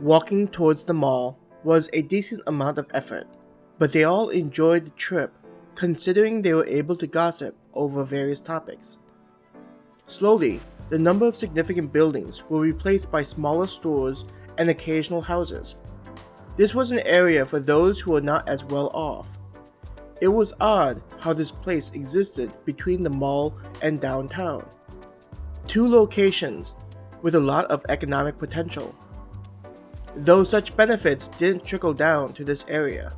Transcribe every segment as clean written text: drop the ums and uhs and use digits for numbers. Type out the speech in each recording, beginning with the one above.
Walking towards the mall was a decent amount of effort, but they all enjoyed the trip considering they were able to gossip over various topics. Slowly, the number of significant buildings were replaced by smaller stores and occasional houses. This was an area for those who were not as well off. It was odd how this place existed between the mall and downtown. Two locations with a lot of economic potential. Though such benefits didn't trickle down to this area.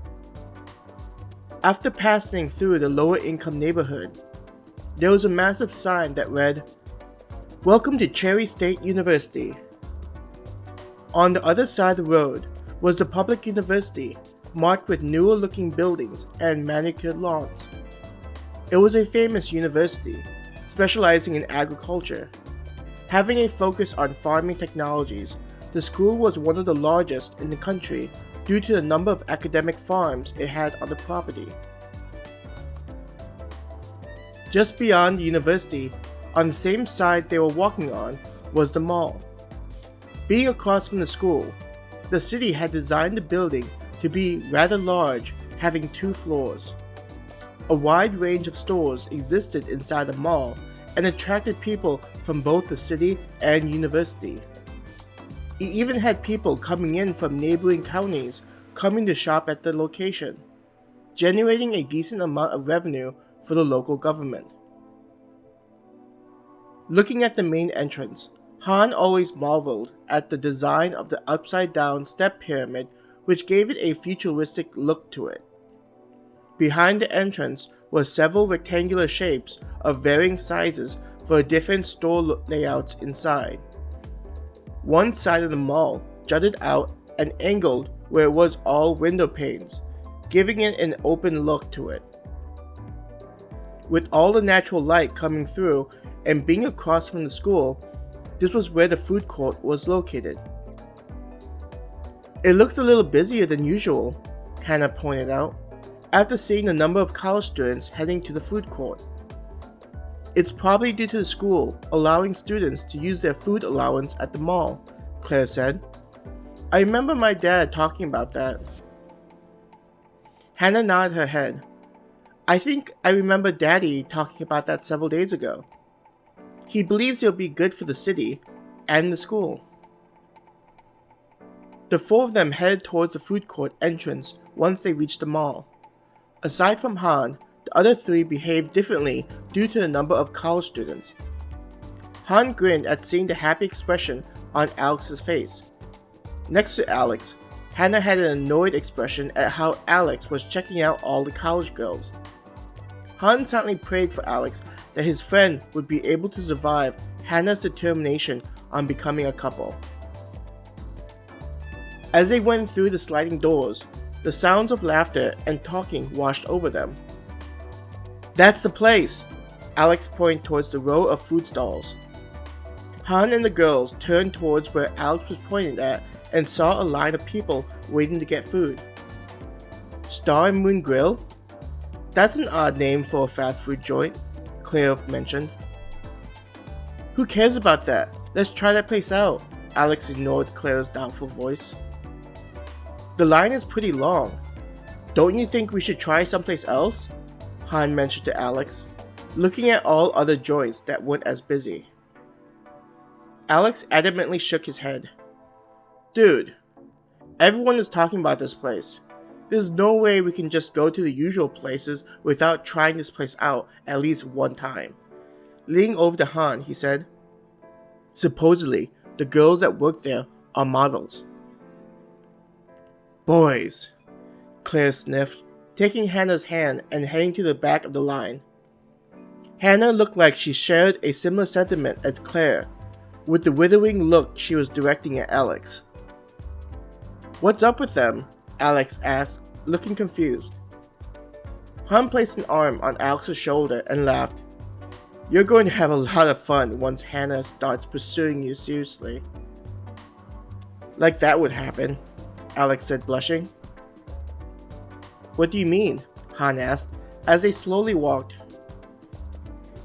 After passing through the lower income neighborhood, there was a massive sign that read, "Welcome to Cherry State University." On the other side of the road was the public university, marked with newer looking buildings and manicured lawns. It was a famous university, specializing in agriculture. Having a focus on farming technologies, the school was one of the largest in the country due to the number of academic farms it had on the property. Just beyond the university, on the same side they were walking on, was the mall. Being across from the school, the city had designed the building to be rather large, having 2 floors. A wide range of stores existed inside the mall and attracted people from both the city and university. It even had people coming in from neighboring counties coming to shop at the location, generating a decent amount of revenue for the local government. Looking at the main entrance, Han always marveled at the design of the upside-down step pyramid, which gave it a futuristic look to it. Behind the entrance were several rectangular shapes of varying sizes for different store layouts inside. One side of the mall jutted out and angled where it was all window panes, giving it an open look to it. With all the natural light coming through and being across from the school, this was where the food court was located. "It looks a little busier than usual," Hannah pointed out, after seeing the number of college students heading to the food court. "It's probably due to the school allowing students to use their food allowance at the mall," Claire said. "I remember my dad talking about that." Hannah nodded her head. "I think I remember Daddy talking about that several days ago. He believes it'll be good for the city and the school." The 4 of them headed towards the food court entrance once they reached the mall. Aside from Han, the other 3 behaved differently due to the number of college students. Han grinned at seeing the happy expression on Alex's face. Next to Alex, Hannah had an annoyed expression at how Alex was checking out all the college girls. Han silently prayed for Alex that his friend would be able to survive Hannah's determination on becoming a couple. As they went through the sliding doors, the sounds of laughter and talking washed over them. "That's the place!" Alex pointed towards the row of food stalls. Han and the girls turned towards where Alex was pointing at and saw a line of people waiting to get food. "Star and Moon Grill? That's an odd name for a fast food joint," Claire mentioned. "Who cares about that? Let's try that place out," Alex ignored Claire's doubtful voice. "The line is pretty long. Don't you think we should try someplace else?" Han mentioned to Alex, looking at all other joints that weren't as busy. Alex adamantly shook his head. "Dude, everyone is talking about this place. There's no way we can just go to the usual places without trying this place out at least one time." Leaning over to Han, he said, "Supposedly, the girls that work there are models." "Boys," Claire sniffed, taking Hannah's hand and heading to the back of the line. Hannah looked like she shared a similar sentiment as Claire, with the withering look she was directing at Alex. "What's up with them?" Alex asked, looking confused. Han placed an arm on Alex's shoulder and laughed. "You're going to have a lot of fun once Hannah starts pursuing you seriously." "Like that would happen," Alex said, blushing. "What do you mean?" Han asked, as they slowly walked.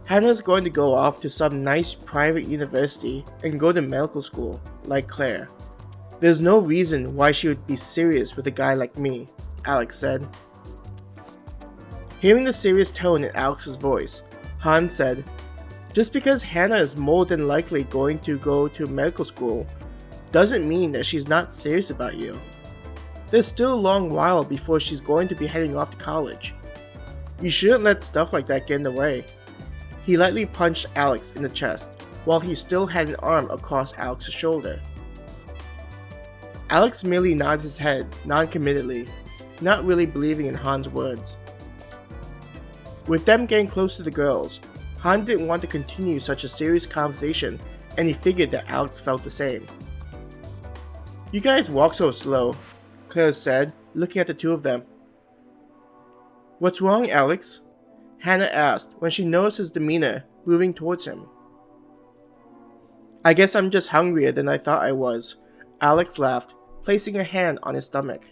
"Hannah's going to go off to some nice private university and go to medical school, like Claire. There's no reason why she would be serious with a guy like me, Alex said. Hearing the serious tone in Alex's voice, Han said, "Just because Hannah is more than likely going to go to medical school doesn't mean that she's not serious about you. There's still a long while before she's going to be heading off to college. You shouldn't let stuff like that get in the way." He lightly punched Alex in the chest while he still had an arm across Alex's shoulder. Alex merely nodded his head non-committedly, not really believing in Han's words. With them getting close to the girls, Han didn't want to continue such a serious conversation, and he figured that Alex felt the same. "You guys walk so slow," Claire said, looking at the two of them. "What's wrong, Alex?" Hannah asked when she noticed his demeanor moving towards him. "I guess I'm just hungrier than I thought I was," Alex laughed, placing a hand on his stomach.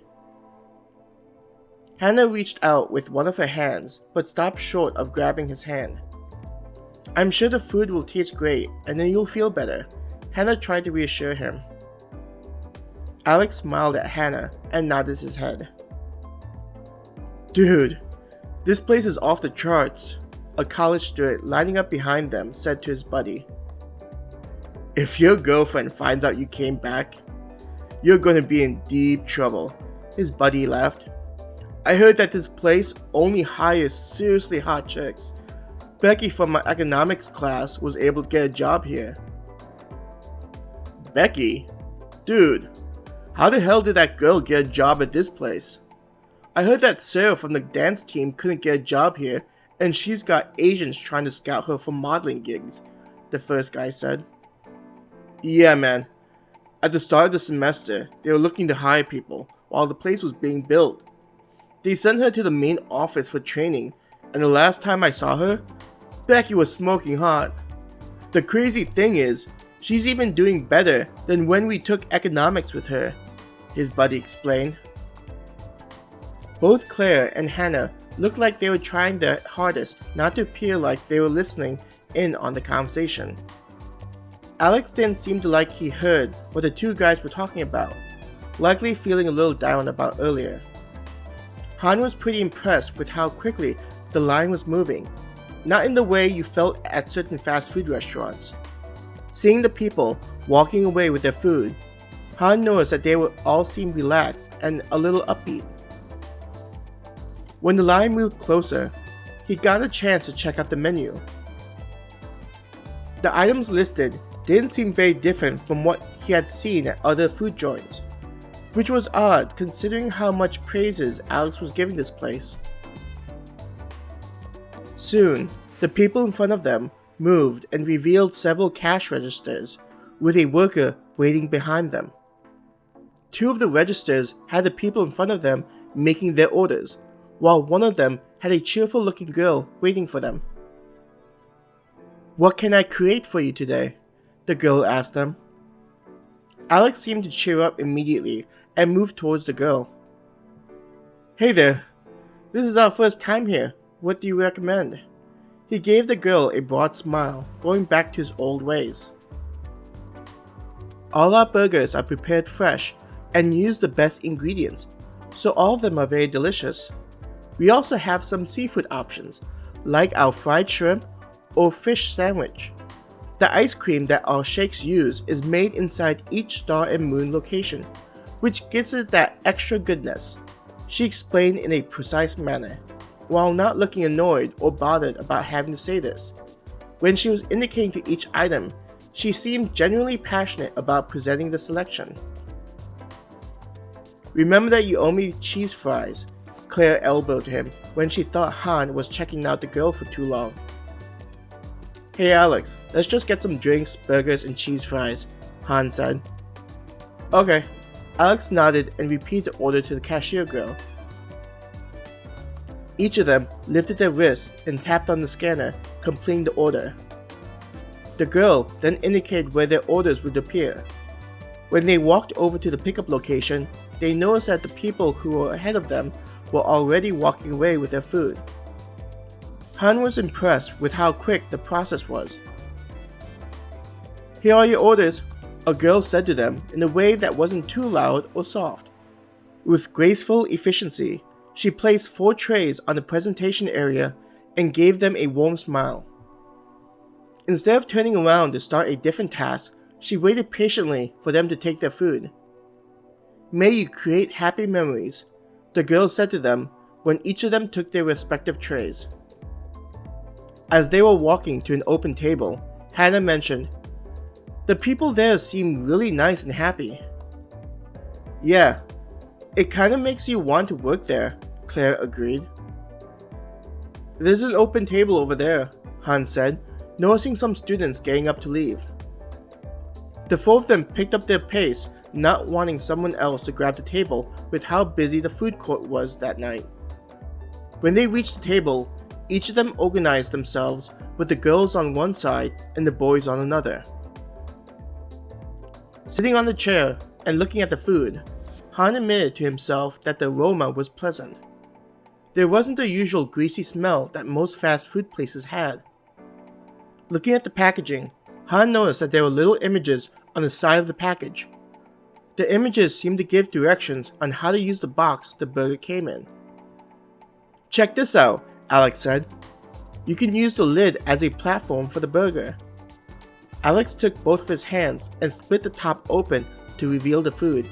Hannah reached out with one of her hands, but stopped short of grabbing his hand. "I'm sure the food will taste great, and then you'll feel better," Hannah tried to reassure him. Alex smiled at Hannah and nodded his head. "Dude, this place is off the charts," a college student lining up behind them said to his buddy. "If your girlfriend finds out you came back, you're gonna be in deep trouble," his buddy laughed. "I heard that this place only hires seriously hot chicks. Becky from my economics class was able to get a job here." "Becky? Dude, how the hell did that girl get a job at this place? I heard that Sarah from the dance team couldn't get a job here, and she's got Asians trying to scout her for modeling gigs," the first guy said. "Yeah, man. At the start of the semester, they were looking to hire people while the place was being built. They sent her to the main office for training, and the last time I saw her, Becky was smoking hot. The crazy thing is, she's even doing better than when we took economics with her," his buddy explained. Both Claire and Hannah looked like they were trying their hardest not to appear like they were listening in on the conversation. Alex didn't seem to like he heard what the two guys were talking about, likely feeling a little down about earlier. Han was pretty impressed with how quickly the line was moving, not in the way you felt at certain fast food restaurants. Seeing the people walking away with their food, Han noticed that they would all seem relaxed and a little upbeat. When the line moved closer, he got a chance to check out the menu. The items listed didn't seem very different from what he had seen at other food joints, which was odd considering how much praises Alex was giving this place. Soon, the people in front of them moved and revealed several cash registers, with a worker waiting behind them. Two of the registers had the people in front of them making their orders, while one of them had a cheerful looking girl waiting for them. "What can I create for you today?" the girl asked them. Alex seemed to cheer up immediately and moved towards the girl. "Hey there, this is our first time here. What do you recommend?" He gave the girl a broad smile, going back to his old ways. "All our burgers are prepared fresh and use the best ingredients, so all of them are very delicious. We also have some seafood options, like our fried shrimp or fish sandwich. The ice cream that our shakes use is made inside each star and moon location, which gives it that extra goodness," she explained in a precise manner, while not looking annoyed or bothered about having to say this. When she was indicating to each item, she seemed genuinely passionate about presenting the selection. "Remember that you owe me cheese fries," Claire elbowed him when she thought Han was checking out the girl for too long. "Hey Alex, let's just get some drinks, burgers, and cheese fries," Han said. "Okay." Alex nodded and repeated the order to the cashier girl. Each of them lifted their wrists and tapped on the scanner, completing the order. The girl then indicated where their orders would appear. When they walked over to the pickup location, they noticed that the people who were ahead of them were already walking away with their food. Han was impressed with how quick the process was. "Here are your orders. a girl said to them in a way that wasn't too loud or soft. With graceful efficiency, she placed 4 trays on the presentation area and gave them a warm smile. Instead of turning around to start a different task, she waited patiently for them to take their food. "May you create happy memories," the girl said to them when each of them took their respective trays. As they were walking to an open table, Hannah mentioned, "The people there seem really nice and happy." "Yeah, it kinda makes you want to work there," Claire agreed. "There's an open table over there," Han said, noticing some students getting up to leave. The 4 of them picked up their pace, not wanting someone else to grab the table with how busy the food court was that night. When they reached the table, each of them organized themselves with the girls on one side and the boys on another. Sitting on the chair and looking at the food, Han admitted to himself that the aroma was pleasant. There wasn't the usual greasy smell that most fast food places had. Looking at the packaging, Han noticed that there were little images on the side of the package. The images seemed to give directions on how to use the box the burger came in. "Check this out," Alex said. "You can use the lid as a platform for the burger." Alex took both of his hands and split the top open to reveal the food.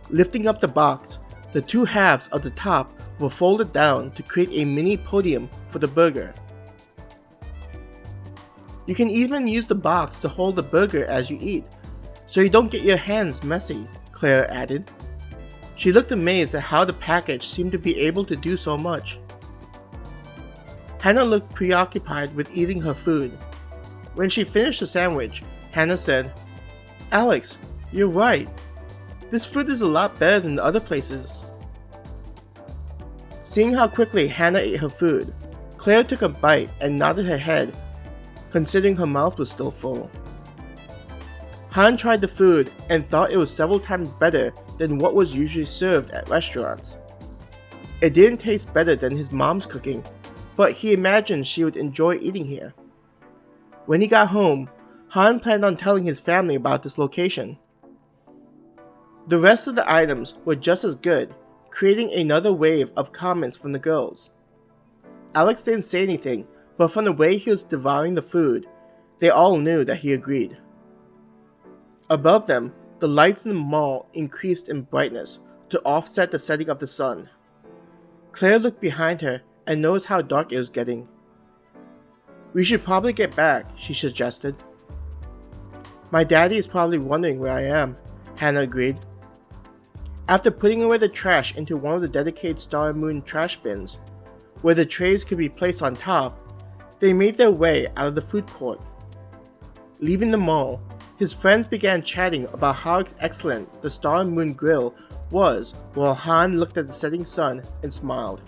Lifting up the box, the 2 halves of the top were folded down to create a mini podium for the burger. "You can even use the box to hold the burger as you eat, so you don't get your hands messy," Claire added. She looked amazed at how the package seemed to be able to do so much. Hannah looked preoccupied with eating her food. When she finished the sandwich, Hannah said, "Alex, you're right. This food is a lot better than the other places." Seeing how quickly Hannah ate her food, Claire took a bite and nodded her head, considering her mouth was still full. Han tried the food and thought it was several times better than what was usually served at restaurants. It didn't taste better than his mom's cooking, but he imagined she would enjoy eating here. When he got home, Han planned on telling his family about this location. The rest of the items were just as good, creating another wave of comments from the girls. Alex didn't say anything, but from the way he was devouring the food, they all knew that he agreed. Above them, the lights in the mall increased in brightness to offset the setting of the sun. Claire looked behind her and noticed how dark it was getting. "We should probably get back," she suggested. "My daddy is probably wondering where I am," Hannah agreed. After putting away the trash into one of the dedicated Star and Moon trash bins, where the trays could be placed on top, they made their way out of the food court. Leaving the mall, his friends began chatting about how excellent the Star and Moon grill was while Han looked at the setting sun and smiled.